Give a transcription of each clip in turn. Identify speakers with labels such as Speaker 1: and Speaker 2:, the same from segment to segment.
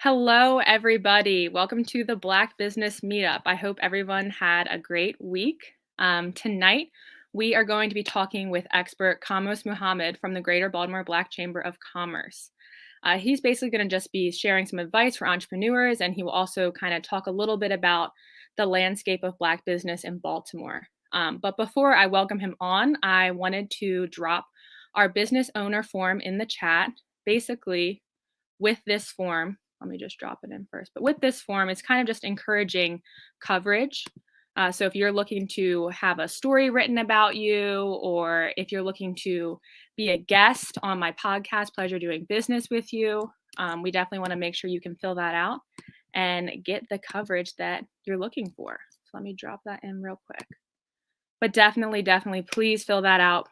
Speaker 1: Hello, everybody. Welcome to the Black Business Meetup. I hope everyone had a great week. Tonight, we are going to be talking with expert Kamose Muhammad from the Greater Baltimore Black Chamber of Commerce. He's basically going to just be sharing some advice for entrepreneurs, and he will also kind of talk a little bit about the landscape of Black business in Baltimore. But before I welcome him on, I wanted to drop our business owner form in the chat. Basically, with this form, let me just drop it in first. But with this form, it's kind of just encouraging coverage. So if you're looking to have a story written about you, or if you're looking to be a guest on my podcast, Pleasure Doing Business with You, we definitely want to make sure you can fill that out and get the coverage that you're looking for. So let me drop that in real quick. But definitely, please fill that out.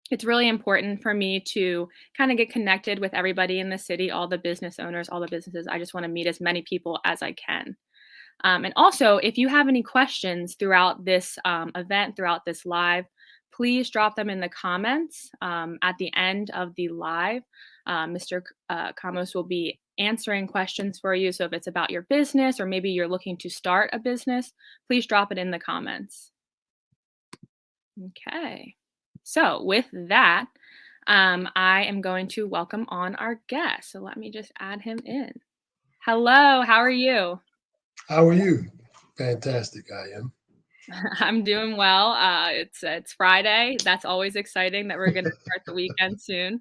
Speaker 1: It's really important for me to kind of get connected with everybody in the city, all the business owners, all the businesses. I just want to meet as many people as I can. And also, if you have any questions throughout this event, throughout this live, please drop them in the comments at the end of the live. Mr. Kamose will be answering questions for you. So if it's about your business or maybe you're looking to start a business, please drop it in the comments. Okay. So with that, I am going to welcome on our guest. So let me just add him in. Hello, how are you?
Speaker 2: How are you? Fantastic, I am.
Speaker 1: I'm doing well. It's Friday. That's always exciting that we're going to start the weekend soon.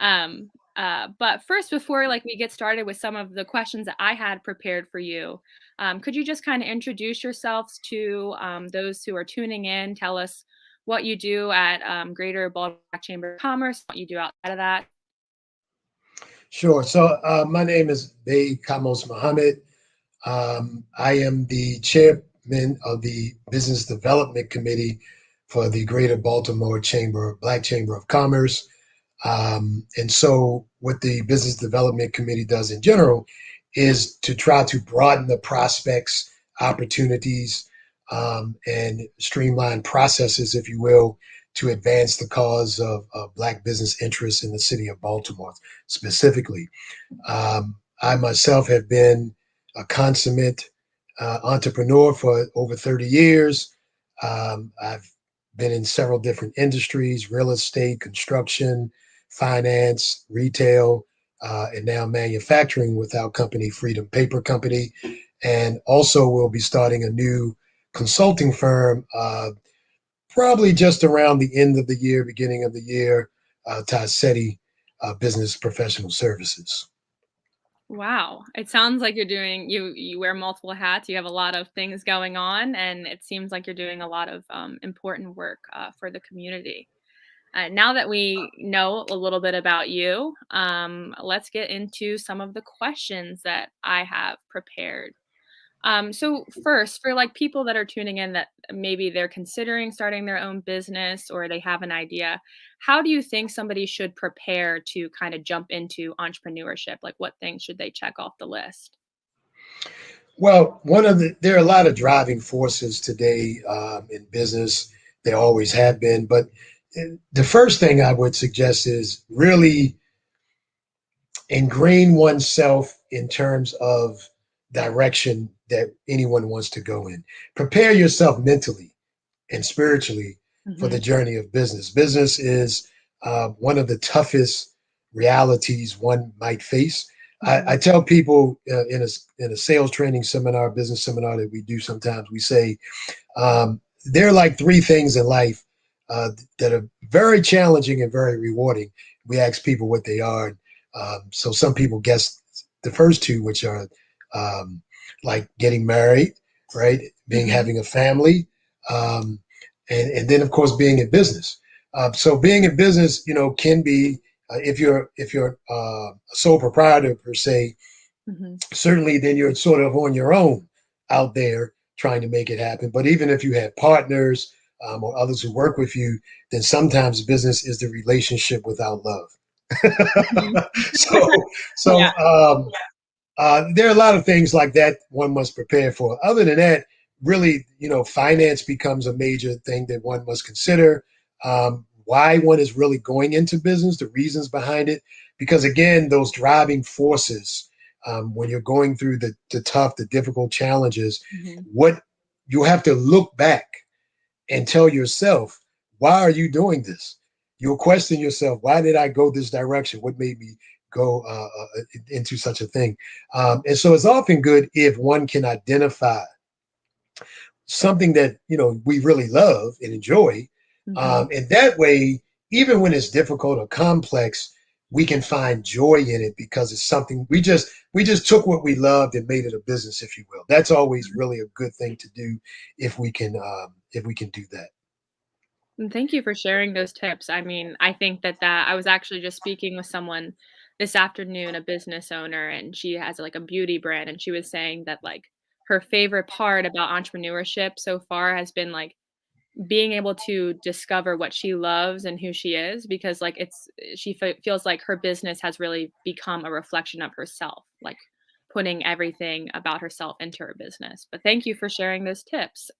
Speaker 1: But first, before we get started with some of the questions that I had prepared for you, could you just kind of introduce yourselves to those who are tuning in? Tell us what you do at Greater Baltimore Chamber of Commerce, what you do outside of that.
Speaker 2: Sure. So my name is Kamose Muhammad. I am the chairman of the Business Development Committee for the Greater Baltimore Black Chamber of Commerce. And so what the Business Development Committee does in general is to try to broaden the prospects, opportunities, and streamline processes, if you will, to advance the cause of Black business interests in the city of Baltimore specifically. I myself have been a consummate entrepreneur for over 30 years. I've been in several different industries: real estate, construction, finance, retail, and now manufacturing with our company, Freedom Paper Company. And also we'll be starting a new consulting firm probably just around the end of the year, beginning of the year, Tassetti Business Professional Services.
Speaker 1: Wow. It sounds like you wear multiple hats. You have a lot of things going on, and it seems like you're doing a lot of important work for the community. Now that we know a little bit about you, let's get into some of the questions that I have prepared. So first, for people that are tuning in that maybe they're considering starting their own business or they have an idea, how do you think somebody should prepare to kind of jump into entrepreneurship? What things should they check off the list?
Speaker 2: Well, there are a lot of driving forces today in business. There always have been, but the first thing I would suggest is really ingrain oneself in terms of direction that anyone wants to go in. Prepare yourself mentally and spiritually for the journey of business. Business is one of the toughest realities one might face. I tell people in a sales training seminar, business seminar that we do sometimes, we say there are like three things in life that are very challenging and very rewarding. We ask people what they are. So some people guess the first two, which are like getting married, right? Having a family, and then of course being in business. So being in business, can be if you're a sole proprietor per se, certainly then you're sort of on your own out there trying to make it happen. But even if you have partners or others who work with you, then sometimes business is the relationship without love. so so
Speaker 1: Yeah.
Speaker 2: there are a lot of things like that one must prepare for. Other than that, really, finance becomes a major thing that one must consider. Why one is really going into business, the reasons behind it, because again, those driving forces when you're going through the tough, the difficult challenges,
Speaker 1: Mhm.
Speaker 2: what you have to look back and tell yourself, why are you doing this? You'll question yourself, why did I go this direction? What made me go into such a thing? And so it's often good if one can identify something that we really love and enjoy,
Speaker 1: Mhm.
Speaker 2: and that way, even when it's difficult or complex, we can find joy in it because it's something we just took what we loved and made it a business, if you will. That's always really a good thing to do if we can do that.
Speaker 1: And thank you for sharing those tips. I mean, I think that I was actually just speaking with someone this afternoon, a business owner, and she has like a beauty brand, and she was saying that like her favorite part about entrepreneurship so far has been like being able to discover what she loves and who she is because like she feels like her business has really become a reflection of herself, like putting everything about herself into her business. But thank you for sharing those tips.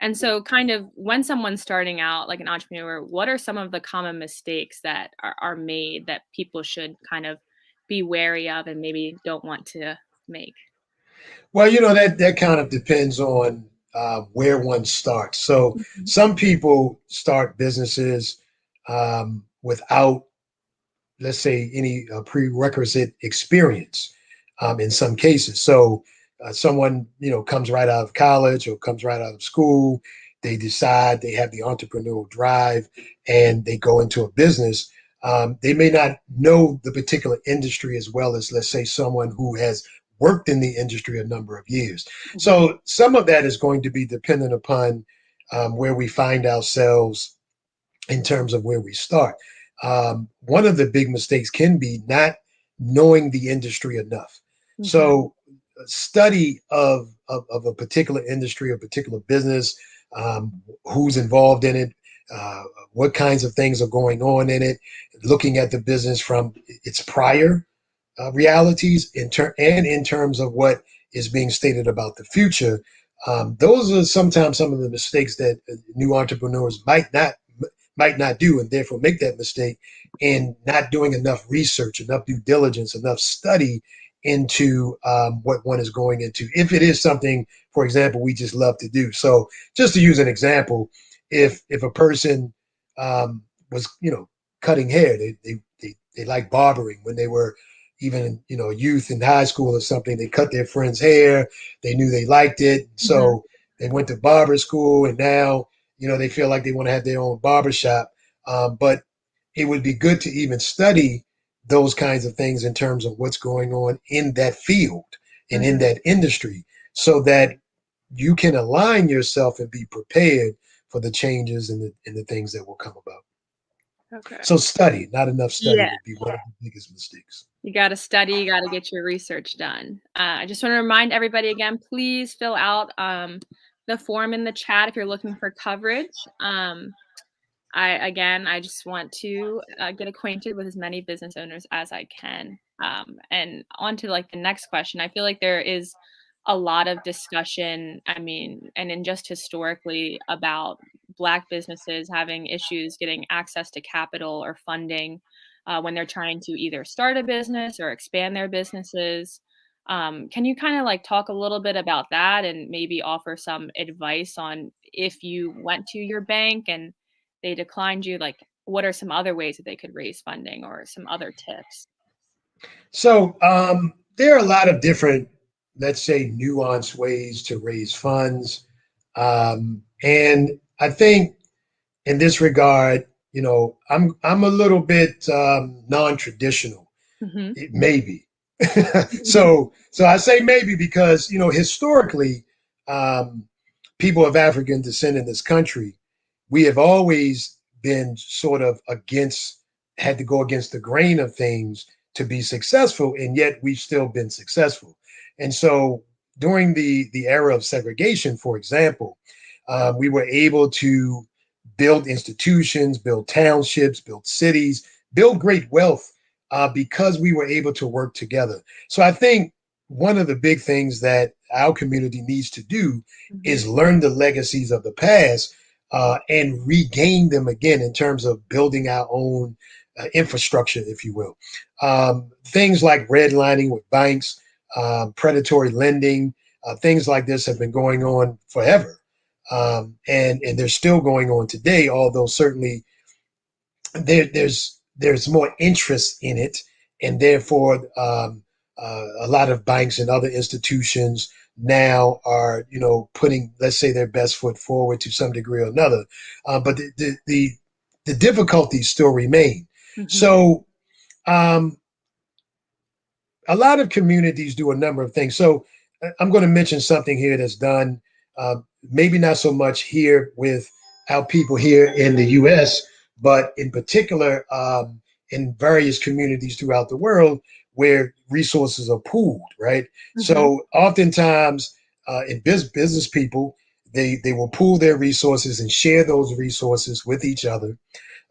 Speaker 1: And so kind of when someone's starting out like an entrepreneur, what are some of the common mistakes that are made that people should kind of be wary of and maybe don't want to make?
Speaker 2: Well, that kind of depends on where one starts. So
Speaker 1: Mhm.
Speaker 2: some people start businesses without, let's say, any prerequisite experience in some cases. So someone, comes right out of college or comes right out of school. They decide they have the entrepreneurial drive and they go into a business. They may not know the particular industry as well as, let's say, someone who has worked in the industry a number of years.
Speaker 1: Mhm.
Speaker 2: So some of that is going to be dependent upon where we find ourselves in terms of where we start. One of the big mistakes can be not knowing the industry enough.
Speaker 1: Mhm.
Speaker 2: So, a study of a particular industry, a particular business, who's involved in it, uh, what kinds of things are going on in it, looking at the business from its prior realities and in terms of what is being stated about the future. Those are sometimes some of the mistakes that new entrepreneurs might not do, and therefore make that mistake in not doing enough research, enough due diligence, enough study into what one is going into. If it is something, for example, we just love to do. So, just to use an example, if a person was cutting hair, they like barbering when they were even youth in high school or something. They cut their friend's hair. They knew they liked it,
Speaker 1: Mhm.
Speaker 2: so they went to barber school, and now they feel like they want to have their own barbershop. But it would be good to even study those kinds of things in terms of what's going on in that field and in
Speaker 1: Mhm.
Speaker 2: that industry so that you can align yourself and be prepared for the changes and the things that will come about.
Speaker 1: Okay.
Speaker 2: So study, not enough study
Speaker 1: Yeah.
Speaker 2: would be one of the biggest mistakes.
Speaker 1: You gotta study, you gotta get your research done. I just wanna remind everybody again, please fill out, the form in the chat if you're looking for coverage. I just want to, get acquainted with as many business owners as I can. And on to, like, the next question, I feel like there is a lot of discussion, I mean, and in just historically about Black businesses having issues getting access to capital or funding, when they're trying to either start a business or expand their businesses. Can you kinda, like, talk a little bit about that and maybe offer some advice on if you went to your bank and they declined you, like, what are some other ways that they could raise funding or some other tips?
Speaker 2: So there are a lot of different, let's say, nuanced ways to raise funds. And I think in this regard, I'm a little bit non-traditional.
Speaker 1: Mhm.
Speaker 2: It maybe. So I say maybe because historically, um, people of African descent in this country, we have always been sort of had to go against the grain of things to be successful, and yet we've still been successful. And so during the era of segregation, for example, we were able to build institutions, build townships, build cities, build great wealth because we were able to work together. So I think one of the big things that our community needs to do
Speaker 1: Mhm.
Speaker 2: is learn the legacies of the past and regain them again in terms of building our own infrastructure, if you will. Things like redlining with banks, predatory lending, things like this have been going on forever. And they're still going on today, although certainly there's more interest in it, and therefore a lot of banks and other institutions now are putting, let's say, their best foot forward to some degree or another. But the difficulties still remain.
Speaker 1: Hmm.
Speaker 2: So um, a lot of communities do a number of things. So I'm going to mention something here that's done, uh, maybe not so much here with our people here in the U.S., but in particular in various communities throughout the world where resources are pooled, right?
Speaker 1: Hmm.
Speaker 2: So oftentimes in business people, they will pool their resources and share those resources with each other,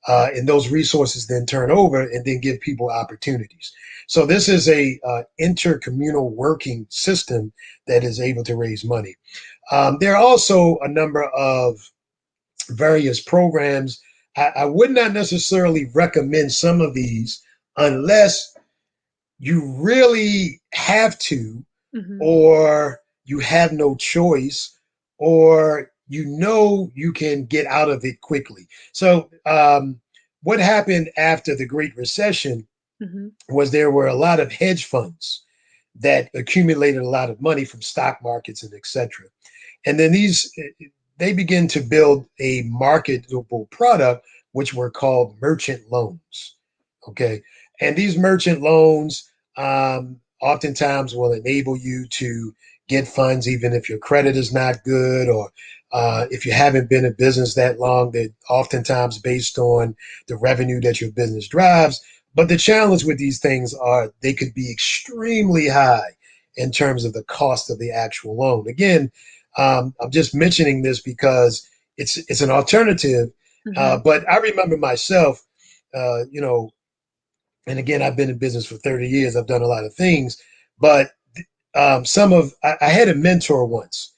Speaker 2: and those resources then turn over and then give people opportunities. So this is a intercommunal working system that is able to raise money. There are also a number of various programs. I would not necessarily recommend some of these unless you really have to,
Speaker 1: Hmm.
Speaker 2: or you have no choice, or you can get out of it quickly. So, what happened after the Great Recession
Speaker 1: Hmm.
Speaker 2: was there were a lot of hedge funds that accumulated a lot of money from stock markets and etc. And then they begin to build a marketable product, which were called merchant loans. Okay. And these merchant loans oftentimes will enable you to get funds even if your credit is not good, or if you haven't been in business that long. They're oftentimes based on the revenue that your business drives. But the challenge with these things are they could be extremely high in terms of the cost of the actual loan. Again, I'm just mentioning this because it's an alternative.
Speaker 1: Hmm.
Speaker 2: But I remember myself, you know, and again, I've been in business for 30 years. I've done a lot of things, but I had a mentor once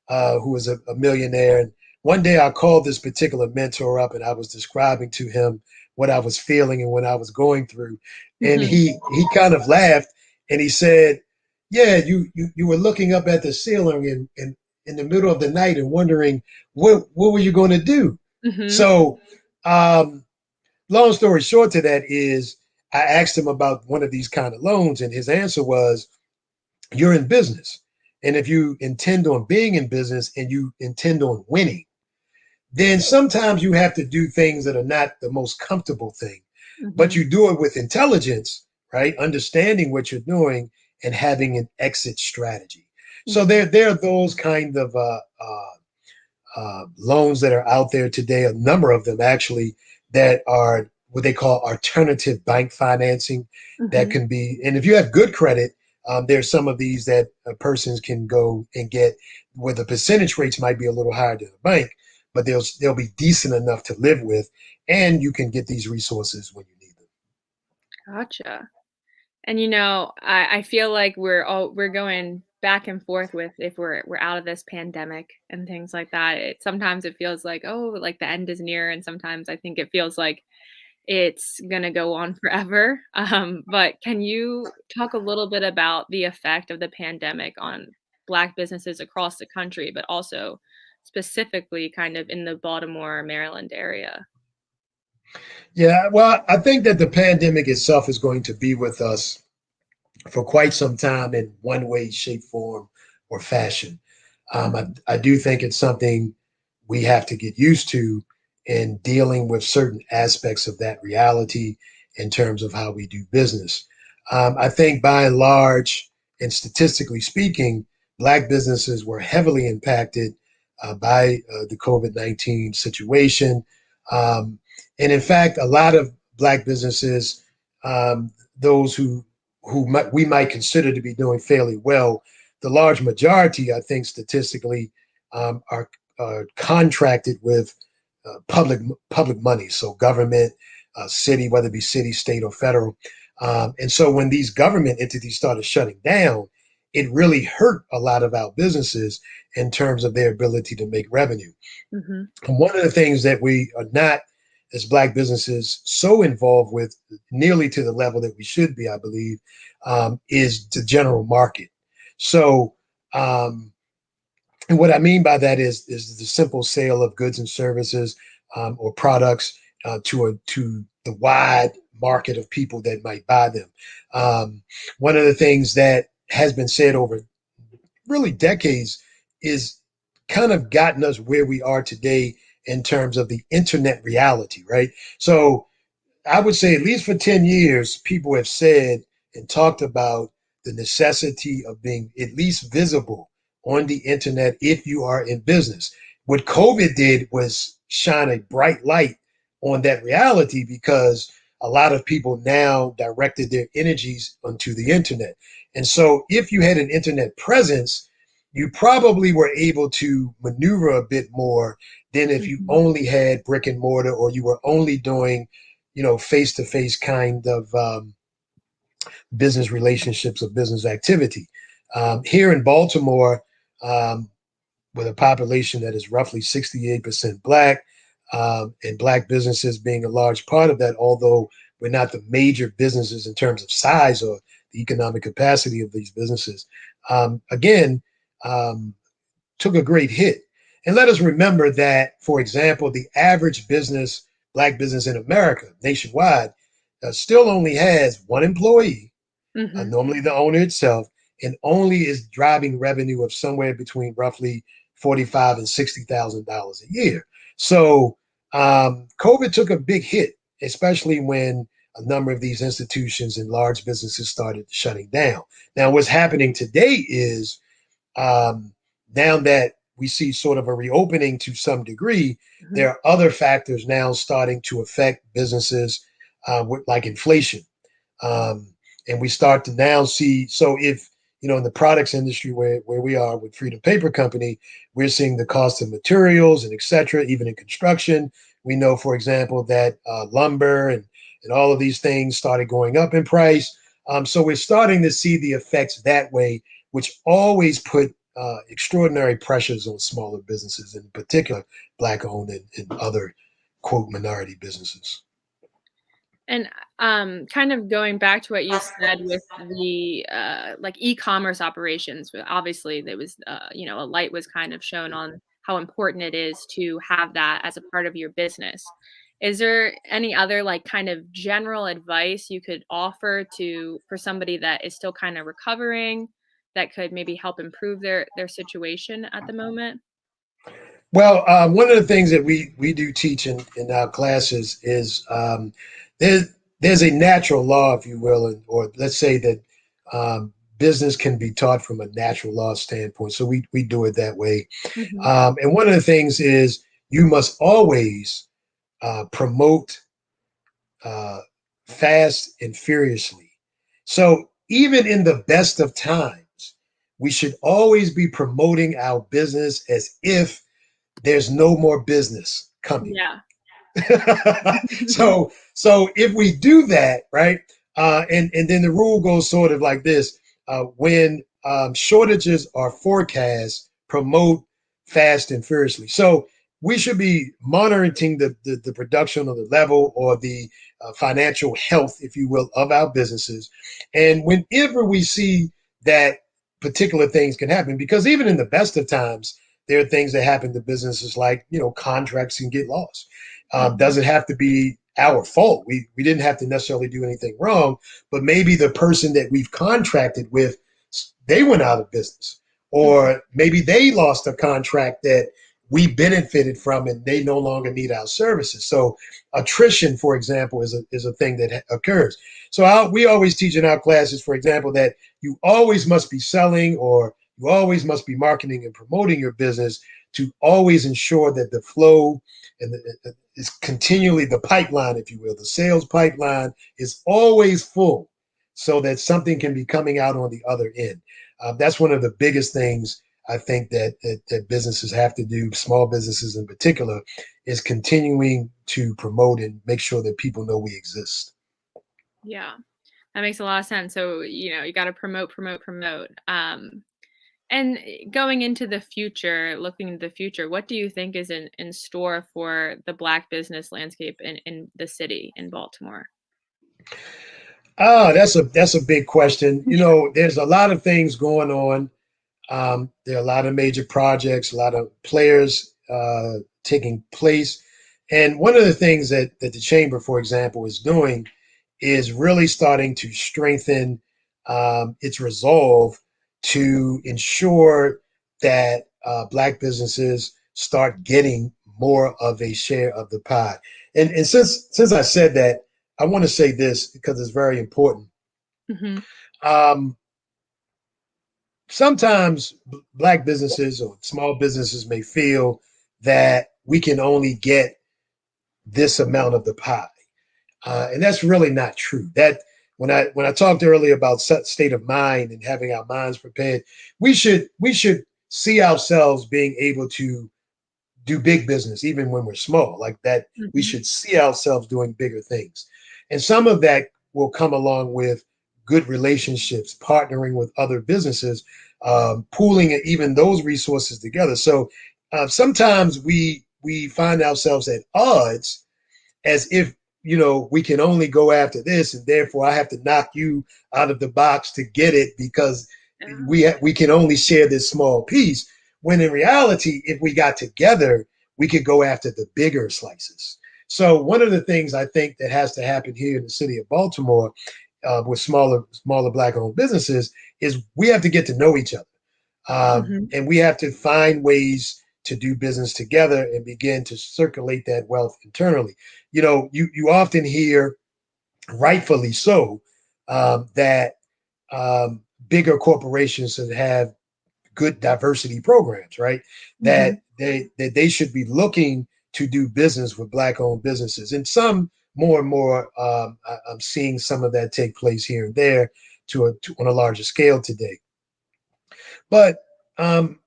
Speaker 2: who was a millionaire. And one day I called this particular mentor up and I was describing to him what I was feeling and what I was going through. And
Speaker 1: Hmm.
Speaker 2: he kind of laughed and he said, "Yeah, you were looking up at the ceiling and in the middle of the night and wondering what were you going to do."
Speaker 1: Hmm.
Speaker 2: So, um, long story short to that is I asked him about one of these kind of loans, and his answer was, "You're in business. And if you intend on being in business and you intend on winning, then sometimes you have to do things that are not the most comfortable thing, but
Speaker 1: Hmm.
Speaker 2: you do it with intelligence, right? Understanding what you're doing and having an exit strategy." So
Speaker 1: Hmm.
Speaker 2: there are those kind of loans that are out there today, a number of them actually, that are what they call alternative bank financing. That
Speaker 1: Hmm.
Speaker 2: can be, and if you have good credit, there's some of these that persons can go and get where the percentage rates might be a little higher than a bank, but they'll be decent enough to live with, and you can get these resources when you need them.
Speaker 1: Gotcha. And I feel like we're going back and forth with if we're out of this pandemic and things like that. Sometimes it feels like, oh, like the end is near, and sometimes I think it feels like it's gonna go on forever. But can you talk a little bit about the effect of the pandemic on Black businesses across the country, but also specifically kind of in the Baltimore, Maryland area?
Speaker 2: Yeah, well, I think that the pandemic itself is going to be with us for quite some time in one way, shape, form, or fashion. I do think it's something we have to get used to in dealing with certain aspects of that reality in terms of how we do business. I think by and large, and statistically speaking, Black businesses were heavily impacted by the COVID-19 situation. Um, and in fact, a lot of Black businesses, those we might consider to be doing fairly well, the large majority, I think, statistically, are contracted with public money, so government, city, whether it be city, state, or federal. And so when these government entities started shutting down, it really hurt a lot of our businesses in terms of their ability to make revenue.
Speaker 1: Mhm.
Speaker 2: And one of the things that we are not as Black businesses so involved with, nearly to the level that we should be, I believe, is the general market. So, and what I mean by that is the simple sale of goods and services, or products, to the wide market of people that might buy them. One of the things that has been said over really decades is kind of gotten us where we are today in terms of the internet reality, right? So I would say, at least for 10 years, people have said and talked about the necessity of being at least visible on the internet if you are in business. What COVID did was shine a bright light on that reality, because a lot of people now directed their energies onto the internet. And so if you had an internet presence, you probably were able to maneuver a bit more than if you
Speaker 1: Mhm.
Speaker 2: only had brick and mortar, or you were only doing, face to face kind of business relationships or business activity. Here in Baltimore, um, with a population that is roughly 68% Black, and Black businesses being a large part of that, although we're not the major businesses in terms of size or the economic capacity of these businesses, again, um, took a great hit. And let us remember that, for example, the average business, Black business in America, nationwide, still only has one employee,
Speaker 1: Mhm.
Speaker 2: normally the owner itself, and only is driving revenue of somewhere between roughly 45 and $60,000 a year. So COVID took a big hit, especially when a number of these institutions and large businesses started shutting down. Now, what's happening today is, um, now that we see sort of a reopening to some degree,
Speaker 1: Mhm.
Speaker 2: there are other factors now starting to affect businesses, like inflation. Um, and we start to now see, so if, in the products industry where we are with Freedom Paper Company, we're seeing the cost of materials and et cetera, even in construction. We know, for example, that lumber and all of these things started going up in price. So we're starting to see the effects that way, which always put extraordinary pressures on smaller businesses, in particular Black owned and other, quote, minority businesses.
Speaker 1: And, kind of going back to what you said with the, like, e-commerce operations, obviously, there was, a light was kind of shown on how important it is to have that as a part of your business. Is there any other, like, kind of general advice you could offer to for somebody that is still kinda recovering, that could maybe help improve their situation at the moment?
Speaker 2: Well, one of the things that we do teach in our classes is, there's a natural law, if you will, or let's say that, business can be taught from a natural law standpoint. So we do it that way.
Speaker 1: Mhm.
Speaker 2: And one of the things is, you must always promote uh, fast and furiously. So even in the best of times, we should always be promoting our business as if there's no more business coming.
Speaker 1: Yeah.
Speaker 2: so if we do that, right, and then the rule goes sort of like this: when shortages are forecast, promote fast and furiously. So we should be monitoring the production or the level or the financial health, if you will, of our businesses. And whenever we see that particular things can happen, because even in the best of times, there are things that happen to businesses, like, contracts can get lost.
Speaker 1: Mhm.
Speaker 2: Doesn't have to be our fault. We didn't have to necessarily do anything wrong, but maybe the person that we've contracted with, they went out of business,
Speaker 1: Mhm.
Speaker 2: or maybe they lost a contract that we benefited from, and they no longer need our services. So attrition, for example, is a thing that occurs. So we always teach in our classes, for example, that you always must be selling, or you always must be marketing and promoting your business, to always ensure that the flow and is continually, the pipeline, if you will, the sales pipeline is always full, so that something can be coming out on the other end. That's one of the biggest things I think that businesses have to do, small businesses in particular, is continuing to promote and make sure that people know we exist.
Speaker 1: Yeah. That makes a lot of sense. So, you gotta promote, promote, promote. And going into the future, looking into the future, what do you think is in store for the Black business landscape in the city in Baltimore?
Speaker 2: That's a big question. There's a lot of things going on. There are a lot of major projects, a lot of players taking place. And one of the things that the chamber, for example, is doing is really starting to strengthen its resolve to ensure that Black businesses start getting more of a share of the pie. And since I said that, I want to say this because it's very important.
Speaker 1: Mhm.
Speaker 2: Um, Sometimes Black businesses or small businesses may feel that we can only get this amount of the pie. And that's really not true. That when I talked earlier about state of mind and having our minds prepared, we should see ourselves being able to do big business even when we're small. Like that, we
Speaker 1: Mhm.
Speaker 2: should see ourselves doing bigger things, and some of that will come along with good relationships, partnering with other businesses, pooling even those resources together. So sometimes we find ourselves at odds as if we can only go after this and therefore I have to knock you out of the box to get it because
Speaker 1: Yeah.
Speaker 2: we can only share this small piece, when in reality if we got together we could go after the bigger slices. So one of the things I think that has to happen here in the city of Baltimore with smaller Black owned businesses is we have to get to know each other,
Speaker 1: Mhm.
Speaker 2: and we have to find ways to do business together and begin to circulate that wealth internally. You often hear, rightfully so, that bigger corporations that have good diversity programs, right?
Speaker 1: Mhm.
Speaker 2: That they should be looking to do business with Black owned businesses, and some more and more. I'm seeing some of that take place here and there on a larger scale today. But um,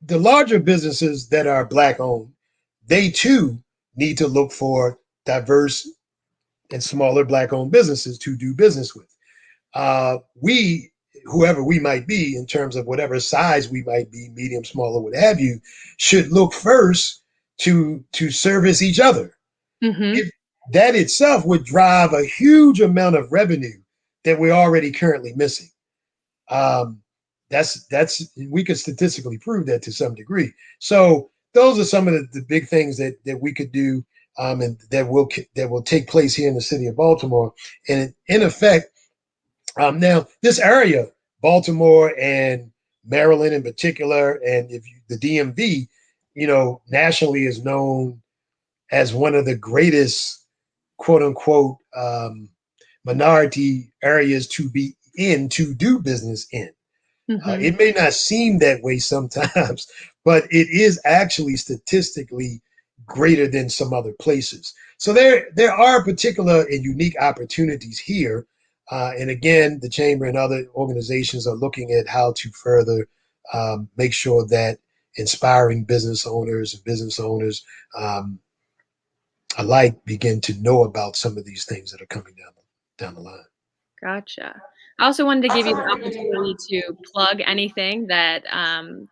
Speaker 2: the larger businesses that are Black owned, they too need to look for diverse and smaller Black owned businesses to do business with. We, whoever we might be, in terms of whatever size we might be, medium, small, or what have you, should look first to service each other.
Speaker 1: Mhm.
Speaker 2: If that itself would drive a huge amount of revenue that we're already currently missing. Um, that's we could statistically prove that to some degree. So those are some of the big things that we could do, and that will take place here in the city of Baltimore. And in effect, now this area, Baltimore and Maryland in particular, and the DMV, nationally is known as one of the greatest quote unquote minority areas to be in to do business in.
Speaker 1: Mhm.
Speaker 2: It may not seem that way sometimes, but it is actually statistically greater than some other places. So there are particular and unique opportunities here. And again, the chamber and other organizations are looking at how to further make sure that inspiring business owners um, alike begin to know about some of these things that are coming down the line.
Speaker 1: Gotcha. I also wanted to give you the opportunity to plug anything that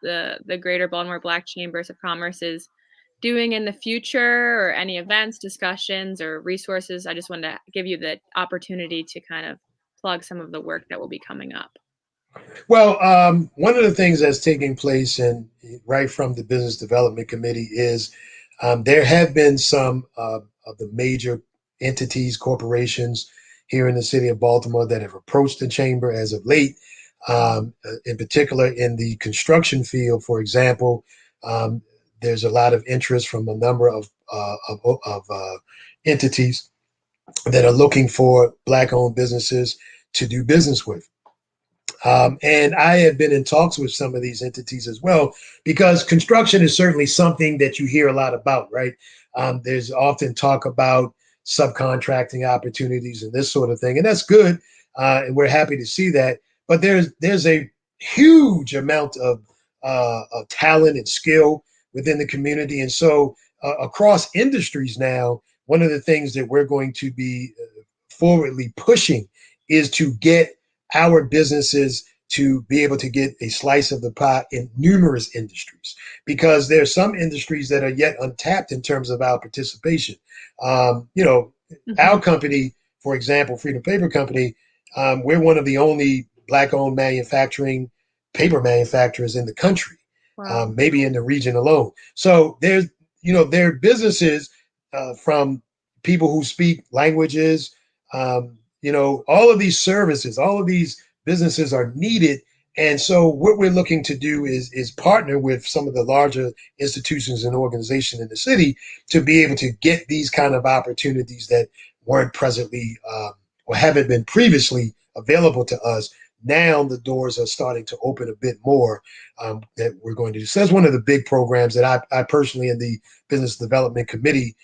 Speaker 1: the Greater Baltimore Black Chambers of Commerce is doing in the future, or any events, discussions, or resources. I just wanted to give you the opportunity to kind of plug some of the work that will be coming up.
Speaker 2: Well, one of the things that's taking place, and right from the Business Development Committee, is there have been some of the major entities, corporations here in the city of Baltimore that have approached the chamber as of late. In particular, in the construction field, for example, um, there's a lot of interest from a number of entities that are looking for Black-owned businesses to do business with. And I have been in talks with some of these entities as well, because construction is certainly something that you hear a lot about, right? There's often talk about subcontracting opportunities and this sort of thing, and that's good, and we're happy to see that. But there's a huge amount of talent and skill within the community, and so across industries now, one of the things that we're going to be forwardly pushing is to get our businesses to be able to get a slice of the pie in numerous industries, because there are some industries that are yet untapped in terms of our participation. You know,
Speaker 1: Mhm.
Speaker 2: our company, for example, Freedom Paper Company, we're one of the only Black-owned manufacturing paper manufacturers in the country,
Speaker 1: Wow.
Speaker 2: maybe in the region alone. So there are businesses from people who speak languages. All of these services, all of these businesses are needed. And so what we're looking to do is partner with some of the larger institutions and organizations in the city to be able to get these kind of opportunities that weren't presently or haven't been previously available to us. Now the doors are starting to open a bit more, that we're going to do. So that's one of the big programs that I personally in the business development committee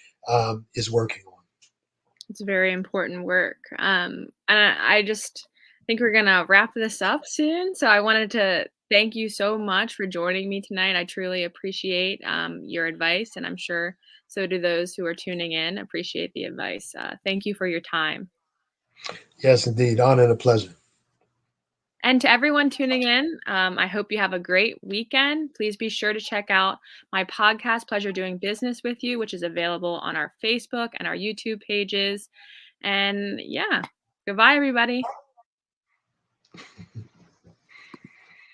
Speaker 2: is working on.
Speaker 1: It's very important work. And I just think we're gonna wrap this up soon. So I wanted to thank you so much for joining me tonight. I truly appreciate your advice, and I'm sure so do those who are tuning in. Appreciate the advice. Thank you for your time.
Speaker 2: Yes, indeed. Honor and a pleasure.
Speaker 1: And to everyone tuning in, I hope you have a great weekend. Please be sure to check out my podcast, Pleasure Doing Business with You, which is available on our Facebook and our YouTube pages. And yeah, goodbye, everybody.